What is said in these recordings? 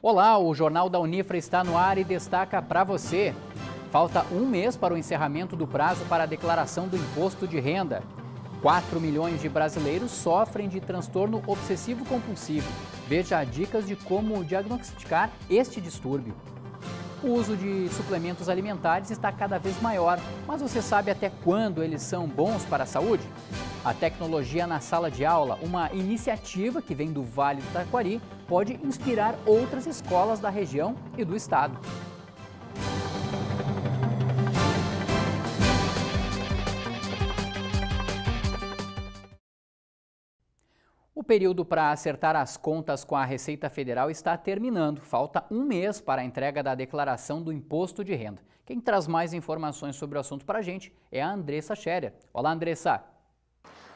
Olá, o Jornal da Unifra está no ar e destaca para você. Falta um mês para o encerramento do prazo para a declaração do imposto de renda. 4 milhões de brasileiros sofrem de transtorno obsessivo-compulsivo. Veja dicas de como diagnosticar este distúrbio. O uso de suplementos alimentares está cada vez maior, mas você sabe até quando eles são bons para a saúde? A tecnologia na sala de aula, uma iniciativa que vem do Vale do Taquari, pode inspirar outras escolas da região e do estado. O período para acertar as contas com a Receita Federal está terminando. Falta um mês para a entrega da declaração do imposto de renda. Quem traz mais informações sobre o assunto para a gente é a Andressa Scherer. Olá, Andressa.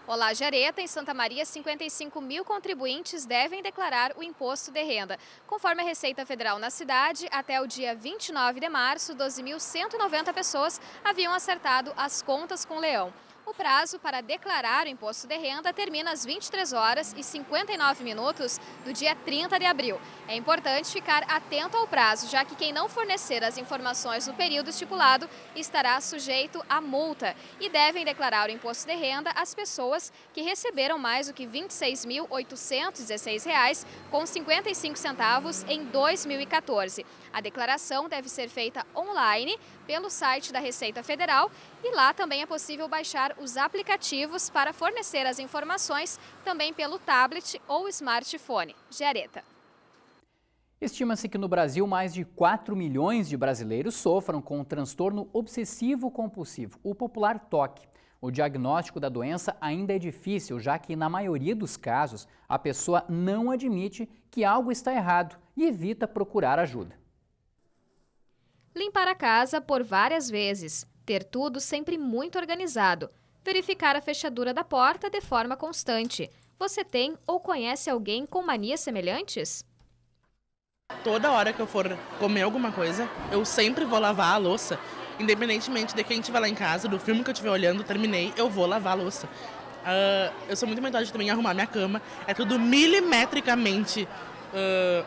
Olá, Jareta. Em Santa Maria, 55 mil contribuintes devem declarar o imposto de renda. Conforme a Receita Federal na cidade, até o dia 29 de março, 12.190 pessoas haviam acertado as contas com o Leão. O prazo para declarar o imposto de renda termina às 23 horas e 59 minutos do dia 30 de abril. É importante ficar atento ao prazo, já que quem não fornecer as informações no período estipulado estará sujeito a multa. E devem declarar o imposto de renda as pessoas que receberam mais do que R$ 26.816,55 em 2014. A declaração deve ser feita online pelo site da Receita Federal e lá também é possível baixar os aplicativos para fornecer as informações também pelo tablet ou smartphone. Jareta. Estima-se que no Brasil mais de 4 milhões de brasileiros sofram com o transtorno obsessivo-compulsivo, o popular TOC. O diagnóstico da doença ainda é difícil, já que na maioria dos casos a pessoa não admite que algo está errado e evita procurar ajuda. Limpar a casa por várias vezes, ter tudo sempre muito organizado, verificar a fechadura da porta de forma constante. Você tem ou conhece alguém com manias semelhantes? Toda hora que eu for comer alguma coisa, eu sempre vou lavar a louça. Independentemente de quem estiver lá em casa, do filme que eu estiver olhando, terminei, eu vou lavar a louça. Eu sou muito metade também em arrumar minha cama. É tudo milimetricamente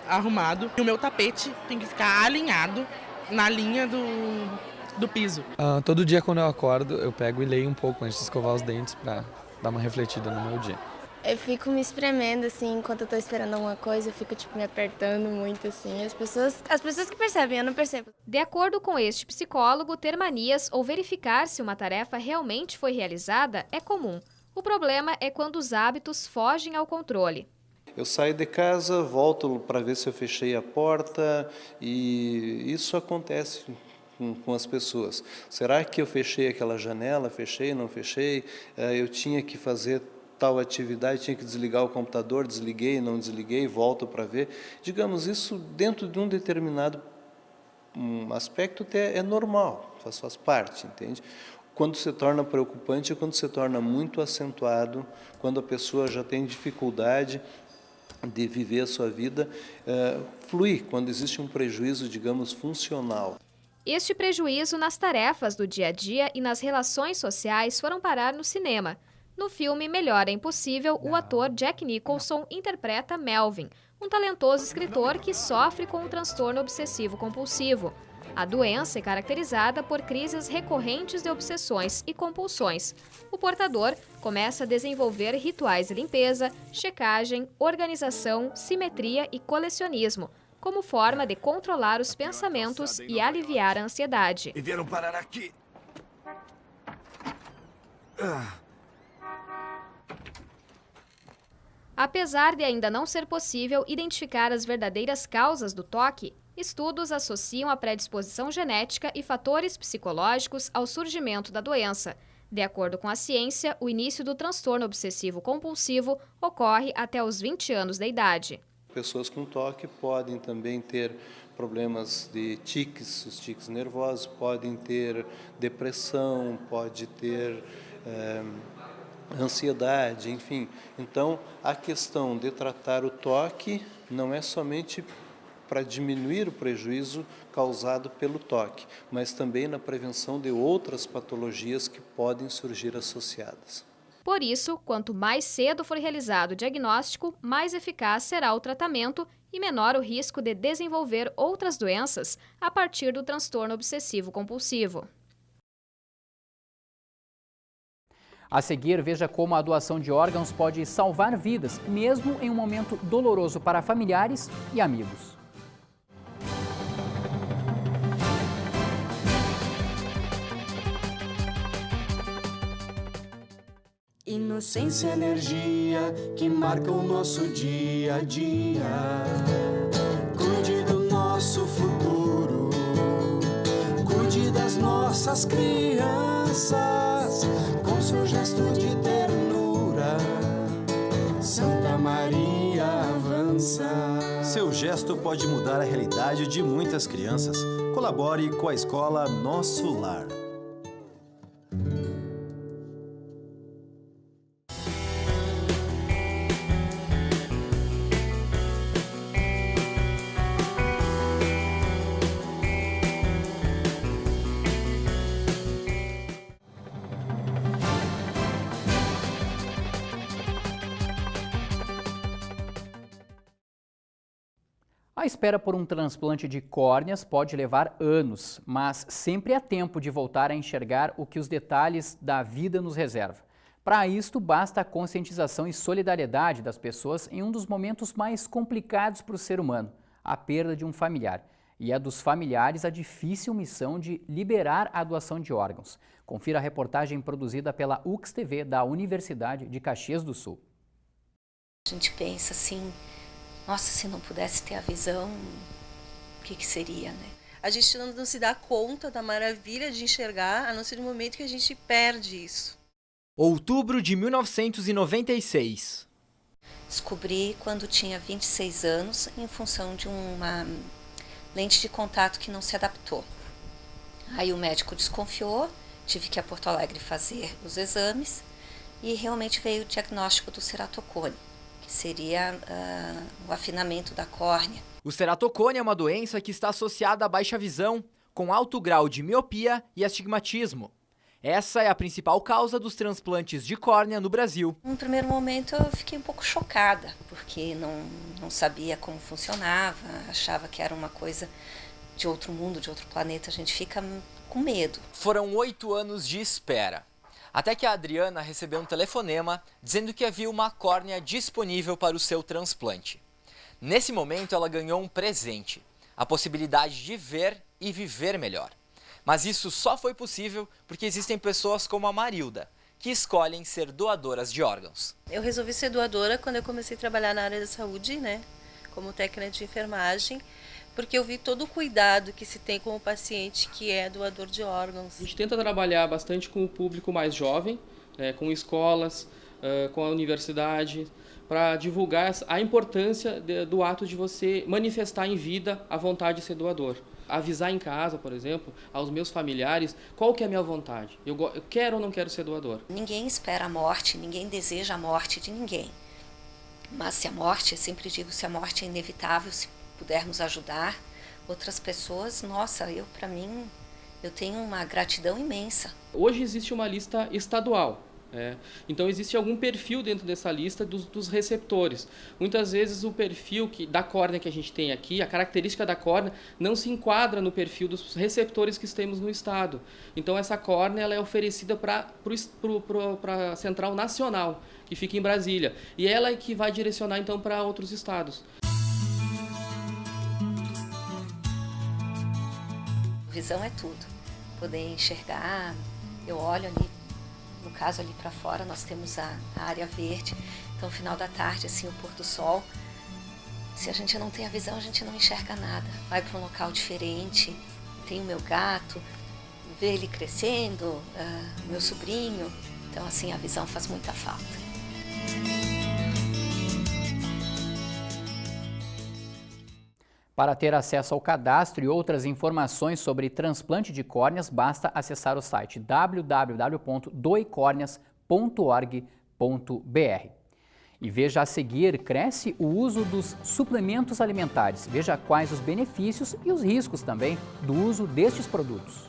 arrumado. E o meu tapete tem que ficar alinhado na linha do piso. Todo dia quando eu acordo, eu pego e leio um pouco antes de escovar os dentes para dar uma refletida no meu dia. Eu fico me espremendo, assim, enquanto eu tô esperando alguma coisa, eu fico, me apertando muito, assim. As pessoas que percebem, eu não percebo. De acordo com este psicólogo, ter manias ou verificar se uma tarefa realmente foi realizada é comum. O problema é quando os hábitos fogem ao controle. Eu saio de casa, volto para ver se eu fechei a porta e isso acontece com as pessoas. Será que eu fechei aquela janela? Fechei, não fechei? Eu tinha que fazer tal atividade, tinha que desligar o computador, desliguei, não desliguei, volto para ver. Digamos, isso dentro de um determinado aspecto até é normal, faz parte, entende? Quando se torna preocupante é quando se torna muito acentuado, quando a pessoa já tem dificuldade de viver a sua vida, fluir, quando existe um prejuízo, digamos, funcional. Este prejuízo nas tarefas do dia a dia e nas relações sociais foram parar no cinema. No filme Melhor é Impossível, o ator Jack Nicholson interpreta Melvin, um talentoso escritor que sofre com um transtorno obsessivo-compulsivo. A doença é caracterizada por crises recorrentes de obsessões e compulsões. O portador começa a desenvolver rituais de limpeza, checagem, organização, simetria e colecionismo, como forma de controlar os pensamentos e aliviar a ansiedade. E vieram parar aqui. Apesar de ainda não ser possível identificar as verdadeiras causas do TOC, estudos associam a predisposição genética e fatores psicológicos ao surgimento da doença. De acordo com a ciência, o início do transtorno obsessivo-compulsivo ocorre até os 20 anos de idade. Pessoas com TOC podem também ter problemas de tiques, os tiques nervosos, podem ter depressão, pode ter ansiedade, enfim. Então, a questão de tratar o TOC não é somente para diminuir o prejuízo causado pelo TOC, mas também na prevenção de outras patologias que podem surgir associadas. Por isso, quanto mais cedo for realizado o diagnóstico, mais eficaz será o tratamento e menor o risco de desenvolver outras doenças a partir do transtorno obsessivo-compulsivo. A seguir, veja como a doação de órgãos pode salvar vidas, mesmo em um momento doloroso para familiares e amigos. Inocência, energia que marca o nosso dia a dia. Cuide do nosso futuro, cuide das nossas crianças, com seu gesto de ternura. Santa Maria avança. Seu gesto pode mudar a realidade de muitas crianças. Colabore com a escola Nosso Lar. A espera por um transplante de córneas pode levar anos, mas sempre há tempo de voltar a enxergar o que os detalhes da vida nos reserva. Para isto, basta a conscientização e solidariedade das pessoas em um dos momentos mais complicados para o ser humano, a perda de um familiar. E é dos familiares a difícil missão de liberar a doação de órgãos. Confira a reportagem produzida pela UX-TV da Universidade de Caxias do Sul. A gente pensa assim, nossa, se não pudesse ter a visão, o que seria, né? A gente não se dá conta da maravilha de enxergar, a não ser no momento que a gente perde isso. Outubro de 1996. Descobri quando tinha 26 anos, em função de uma lente de contato que não se adaptou. Aí o médico desconfiou, tive que ir a Porto Alegre fazer os exames e realmente veio o diagnóstico do ceratocone, que seria o afinamento da córnea. O ceratocone é uma doença que está associada à baixa visão, com alto grau de miopia e astigmatismo. Essa é a principal causa dos transplantes de córnea no Brasil. No primeiro momento eu fiquei um pouco chocada, porque não sabia como funcionava, achava que era uma coisa de outro mundo, de outro planeta, a gente fica com medo. Foram 8 anos de espera, até que a Adriana recebeu um telefonema dizendo que havia uma córnea disponível para o seu transplante. Nesse momento ela ganhou um presente, a possibilidade de ver e viver melhor. Mas isso só foi possível porque existem pessoas como a Marilda, que escolhem ser doadoras de órgãos. Eu resolvi ser doadora quando eu comecei a trabalhar na área da saúde, né, como técnica de enfermagem, porque eu vi todo o cuidado que se tem com o paciente que é doador de órgãos. A gente tenta trabalhar bastante com o público mais jovem, com escolas, com a universidade, para divulgar a importância do ato de você manifestar em vida a vontade de ser doador. Avisar em casa, por exemplo, aos meus familiares qual que é a minha vontade. Eu quero ou não quero ser doador. Ninguém espera a morte, ninguém deseja a morte de ninguém. Mas se a morte, eu sempre digo, se a morte é inevitável, se pudermos ajudar outras pessoas, nossa, para mim, eu tenho uma gratidão imensa. Hoje existe uma lista estadual. Então existe algum perfil dentro dessa lista dos receptores. Muitas vezes o perfil da córnea que a gente tem aqui, a característica da córnea, não se enquadra no perfil dos receptores que temos no estado. Então essa córnea ela é oferecida para a Central Nacional, que fica em Brasília. E ela é que vai direcionar então para outros estados. Visão é tudo. Poder enxergar, eu olho ali. No caso, ali para fora, nós temos a área verde. Então, final da tarde, assim, o pôr do sol. Se a gente não tem a visão, a gente não enxerga nada. Vai para um local diferente. Tem o meu gato, ver ele crescendo, meu sobrinho. Então, assim, a visão faz muita falta. Para ter acesso ao cadastro e outras informações sobre transplante de córneas, basta acessar o site www.doecorneas.org.br. E veja a seguir, cresce o uso dos suplementos alimentares. Veja quais os benefícios e os riscos também do uso destes produtos.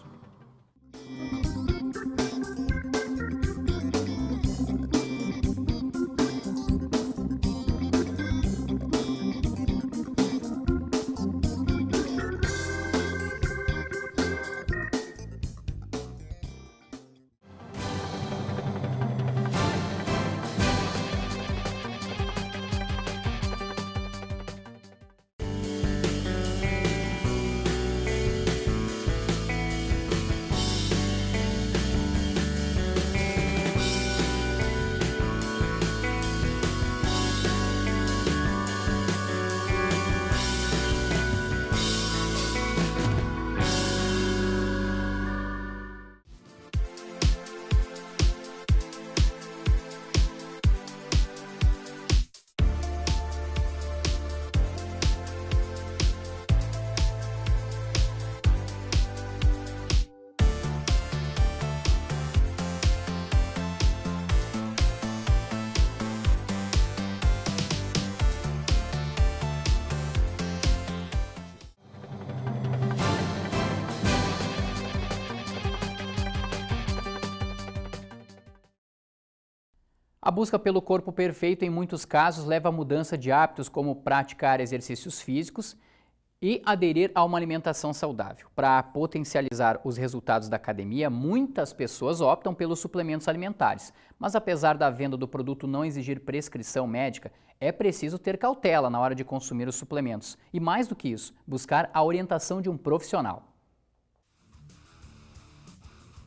A busca pelo corpo perfeito, em muitos casos, leva a mudança de hábitos, como praticar exercícios físicos e aderir a uma alimentação saudável. Para potencializar os resultados da academia, muitas pessoas optam pelos suplementos alimentares. Mas apesar da venda do produto não exigir prescrição médica, é preciso ter cautela na hora de consumir os suplementos. E mais do que isso, buscar a orientação de um profissional.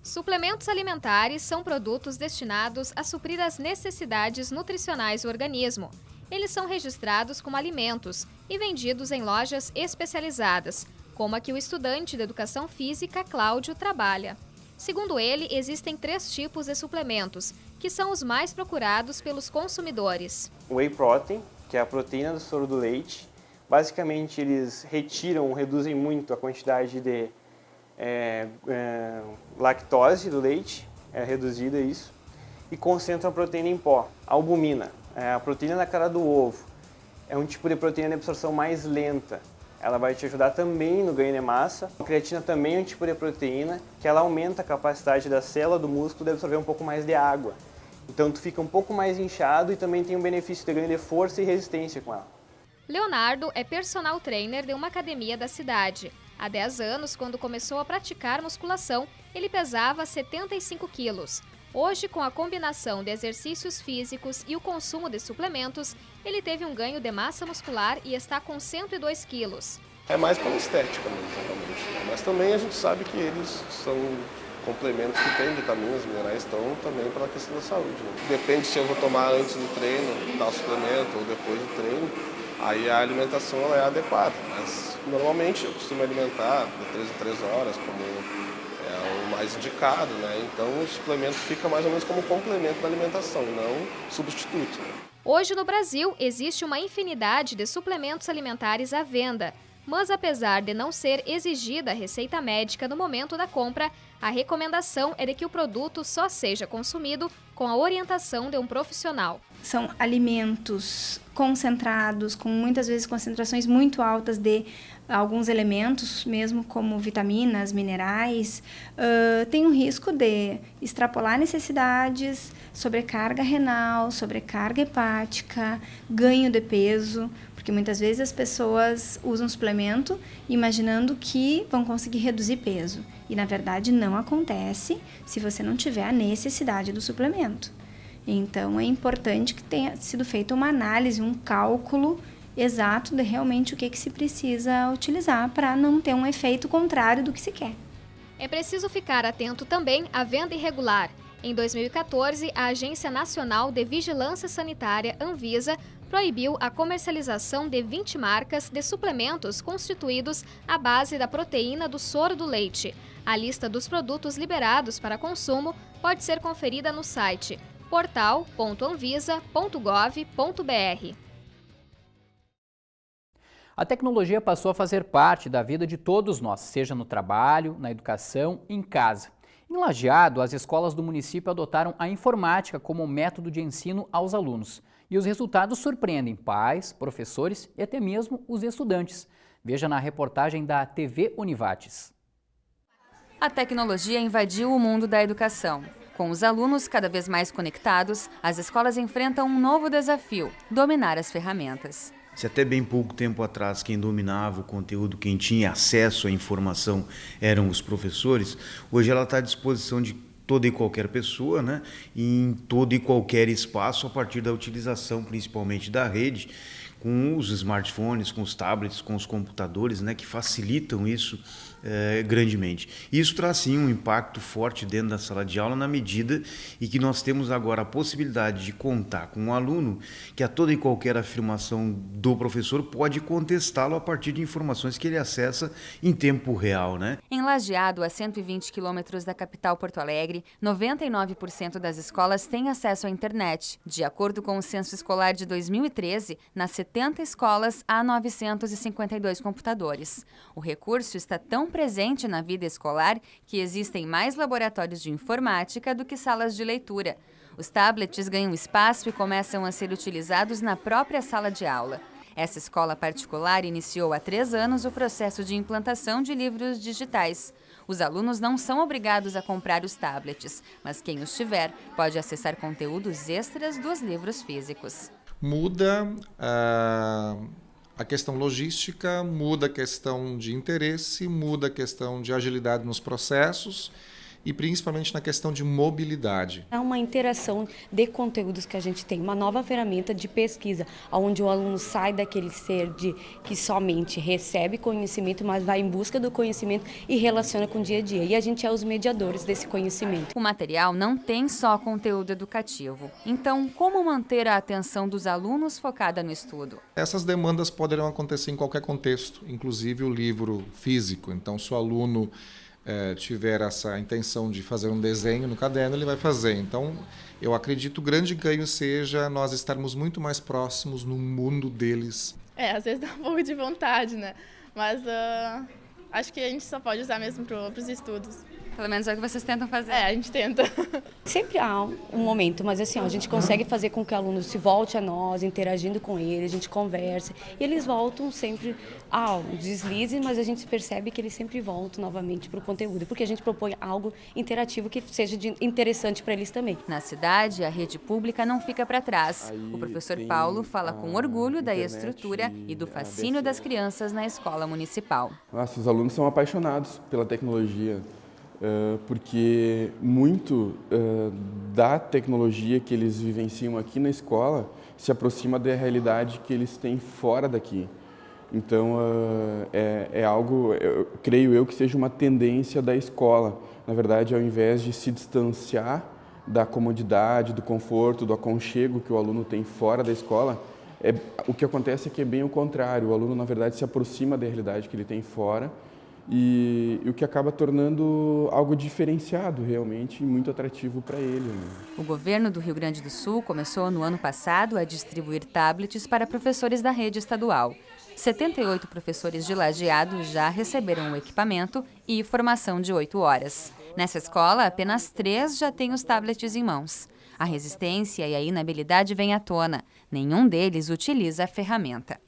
Suplementos alimentares são produtos destinados a suprir as necessidades nutricionais do organismo. Eles são registrados como alimentos e vendidos em lojas especializadas, como a que o estudante de Educação Física, Cláudio, trabalha. Segundo ele, existem 3 tipos de suplementos, que são os mais procurados pelos consumidores. O Whey Protein, que é a proteína do soro do leite. Basicamente, eles reduzem muito a quantidade de lactose do leite, é reduzida isso, e concentram a proteína em pó. A albumina, a proteína da clara do ovo, é um tipo de proteína de absorção mais lenta. Ela vai te ajudar também no ganho de massa. A creatina também é um tipo de proteína que ela aumenta a capacidade da célula do músculo de absorver um pouco mais de água. Então tu fica um pouco mais inchado e também tem um benefício de ganho de força e resistência com ela. Leonardo é personal trainer de uma academia da cidade. Há 10 anos, quando começou a praticar musculação, ele pesava 75 quilos. Hoje, com a combinação de exercícios físicos e o consumo de suplementos, ele teve um ganho de massa muscular e está com 102 quilos. É mais pela estética mesmo, realmente. Mas também a gente sabe que eles são complementos que têm vitaminas, minerais, então também pela questão da saúde. Né? Depende se eu vou tomar antes do treino, tal suplemento, ou depois do treino, aí a alimentação ela é adequada. Mas normalmente eu costumo alimentar de 3 em 3 horas, como é o mais indicado, né? Então o suplemento fica mais ou menos como complemento da alimentação, não substituto. Né? Hoje no Brasil existe uma infinidade de suplementos alimentares à venda, mas apesar de não ser exigida a receita médica no momento da compra, a recomendação é de que o produto só seja consumido com a orientação de um profissional. São alimentos concentrados, com muitas vezes concentrações muito altas de alguns elementos, mesmo como vitaminas, minerais. Tem um risco de extrapolar necessidades, sobrecarga renal, sobrecarga hepática, ganho de peso, porque muitas vezes as pessoas usam suplemento imaginando que vão conseguir reduzir peso. E na verdade não acontece se você não tiver a necessidade do suplemento. Então é importante que tenha sido feita uma análise, um cálculo exato de realmente o que se precisa utilizar para não ter um efeito contrário do que se quer. É preciso ficar atento também à venda irregular. Em 2014, a Agência Nacional de Vigilância Sanitária, Anvisa, proibiu a comercialização de 20 marcas de suplementos constituídos à base da proteína do soro do leite. A lista dos produtos liberados para consumo pode ser conferida no site portal.anvisa.gov.br. A tecnologia passou a fazer parte da vida de todos nós, seja no trabalho, na educação, em casa. Em Lajeado, as escolas do município adotaram a informática como método de ensino aos alunos. E os resultados surpreendem pais, professores e até mesmo os estudantes. Veja na reportagem da TV Univates. A tecnologia invadiu o mundo da educação. Com os alunos cada vez mais conectados, as escolas enfrentam um novo desafio: dominar as ferramentas. Se até bem pouco tempo atrás quem dominava o conteúdo, quem tinha acesso à informação eram os professores, hoje ela está à disposição de toda e qualquer pessoa, né? E em todo e qualquer espaço, a partir da utilização principalmente da rede, com os smartphones, com os tablets, com os computadores, né? Que facilitam isso grandemente. Isso traz sim um impacto forte dentro da sala de aula na medida em que nós temos agora a possibilidade de contar com um aluno que a toda e qualquer afirmação do professor pode contestá-lo a partir de informações que ele acessa em tempo real, né? Em Lajeado, a 120 quilômetros da capital Porto Alegre, 99% das escolas têm acesso à internet. De acordo com o censo escolar de 2013, nas 70 escolas há 952 computadores. O recurso está tão presente na vida escolar que existem mais laboratórios de informática do que salas de leitura. Os tablets ganham espaço e começam a ser utilizados na própria sala de aula. Essa escola particular iniciou há 3 anos o processo de implantação de livros digitais. Os alunos não são obrigados a comprar os tablets, mas quem os tiver pode acessar conteúdos extras dos livros físicos. Muda a questão logística, muda a questão de interesse, muda a questão de agilidade nos processos e principalmente na questão de mobilidade. É uma interação de conteúdos que a gente tem, uma nova ferramenta de pesquisa, onde o aluno sai daquele ser que somente recebe conhecimento, mas vai em busca do conhecimento e relaciona com o dia a dia. E a gente é os mediadores desse conhecimento. O material não tem só conteúdo educativo. Então, como manter a atenção dos alunos focada no estudo? Essas demandas poderão acontecer em qualquer contexto, inclusive o livro físico. Então, se o aluno tiver essa intenção de fazer um desenho no caderno, ele vai fazer. Então, eu acredito que o grande ganho seja nós estarmos muito mais próximos no mundo deles. Às vezes dá um pouco de vontade, né? Mas acho que a gente só pode usar mesmo para os estudos. Pelo menos é o que vocês tentam fazer. A gente tenta. Sempre há um momento, mas assim, a gente consegue fazer com que o aluno se volte a nós, interagindo com ele, a gente conversa. E eles voltam sempre ao deslize, mas a gente percebe que eles sempre voltam novamente para o conteúdo, porque a gente propõe algo interativo que seja interessante para eles também. Na cidade, a rede pública não fica para trás. O professor Paulo fala com orgulho da estrutura e do fascínio das crianças na escola municipal. Nossa, os alunos são apaixonados pela tecnologia. Porque muito da tecnologia que eles vivenciam aqui na escola se aproxima da realidade que eles têm fora daqui. Então, é algo, creio eu, que seja uma tendência da escola. Na verdade, ao invés de se distanciar da comodidade, do conforto, do aconchego que o aluno tem fora da escola, o que acontece é que é bem o contrário. O aluno, na verdade, se aproxima da realidade que ele tem fora, e o que acaba tornando algo diferenciado realmente e muito atrativo para ele. Né? O governo do Rio Grande do Sul começou no ano passado a distribuir tablets para professores da rede estadual. 78 professores de Lajeado já receberam o equipamento e formação de 8 horas. Nessa escola, apenas 3 já têm os tablets em mãos. A resistência e a inabilidade vêm à tona. Nenhum deles utiliza a ferramenta.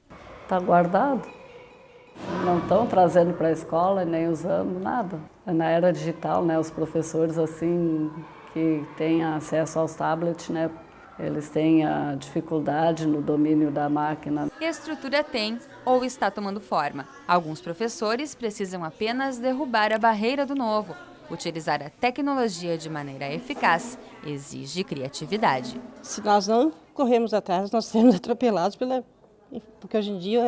Está guardado. Não estão trazendo para a escola, nem usando nada. Na era digital, né, os professores assim que têm acesso aos tablets, né, eles têm a dificuldade no domínio da máquina. E a estrutura tem ou está tomando forma. Alguns professores precisam apenas derrubar a barreira do novo. Utilizar a tecnologia de maneira eficaz exige criatividade. Se nós não corrermos atrás, nós seremos atropelados porque hoje em dia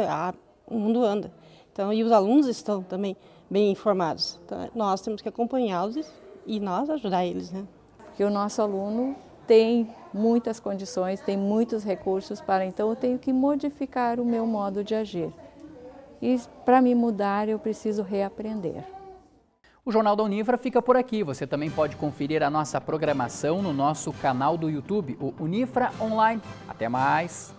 o mundo anda. Então, e os alunos estão também bem informados. Então, nós temos que acompanhá-los e nós ajudar eles, né? Porque o nosso aluno tem muitas condições, tem muitos recursos então eu tenho que modificar o meu modo de agir. E para me mudar, eu preciso reaprender. O Jornal da Unifra fica por aqui. Você também pode conferir a nossa programação no nosso canal do YouTube, o Unifra Online. Até mais!